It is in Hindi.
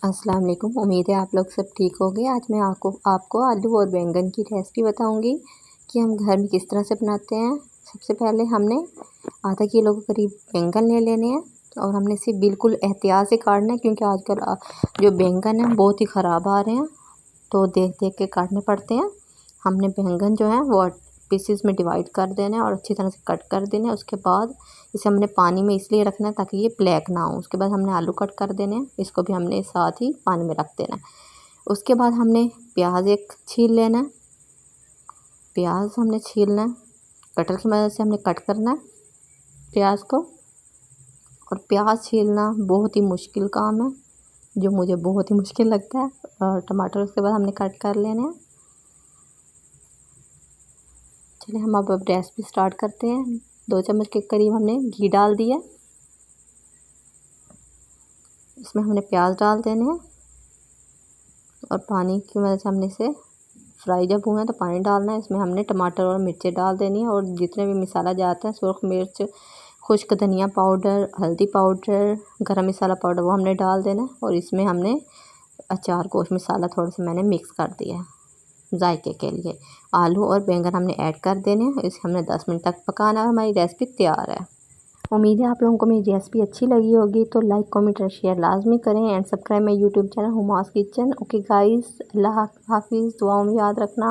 अस्सलाम वालेकुम। उम्मीद है आप लोग सब ठीक होंगे। आज मैं आपको आलू और बैंगन की रेसिपी बताऊंगी कि हम घर में किस तरह से बनाते हैं। सबसे पहले हमने आधा किलो के करीब बैंगन ले लेने हैं और हमने इसे बिल्कुल एहतियात से काटना है, क्योंकि आजकल जो बैंगन हैं बहुत ही ख़राब आ रहे हैं, तो देख देख के काटने पड़ते हैं। हमने बैंगन जो है वो पीसेस में डिवाइड कर देना है और अच्छी तरह से कट कर देना है। उसके बाद इसे हमने पानी में इसलिए रखना है ताकि ये ब्लैक ना हो। उसके बाद हमने आलू कट कर देने हैं, इसको भी हमने साथ ही पानी में रख देना है। उसके बाद हमने प्याज एक छील लेना है, प्याज हमने छीलना है, कटर की मदद से हमने कट करना है प्याज को। और प्याज छीलना बहुत ही मुश्किल काम है, जो मुझे बहुत ही मुश्किल लगता है। और टमाटर उसके बाद हमने कट कर लेने हैं। चलिए हम अब रेसिपी स्टार्ट करते हैं। 2 चम्मच के करीब हमने घी डाल दिया, इसमें हमने प्याज डाल देने हैं और पानी की मदद से हमने इसे फ्राई जब हुए तो पानी डालना है। इसमें हमने टमाटर और मिर्चें डाल देनी है और जितने भी मसाला जाते हैं, सुरख मिर्च, खुश्क धनिया पाउडर, हल्दी पाउडर, गरम मसाला पाउडर, वो हमने डाल देना है। और इसमें हमने अचार गोश्त मसाला थोड़ा सा मैंने मिक्स कर दिया है जायके के लिए। आलू और बैंगन हमने ऐड कर देने हैं, इसे हमने 10 मिनट तक पकाना है और हमारी रेसिपी तैयार है। उम्मीद है आप लोगों को मेरी रेसिपी अच्छी लगी होगी, तो लाइक कमेंट और शेयर लाजमी करें and subscribe my YouTube channel Huma's kitchen. Okay guys, अल्लाह हाफिज़, दुआओं में याद रखना।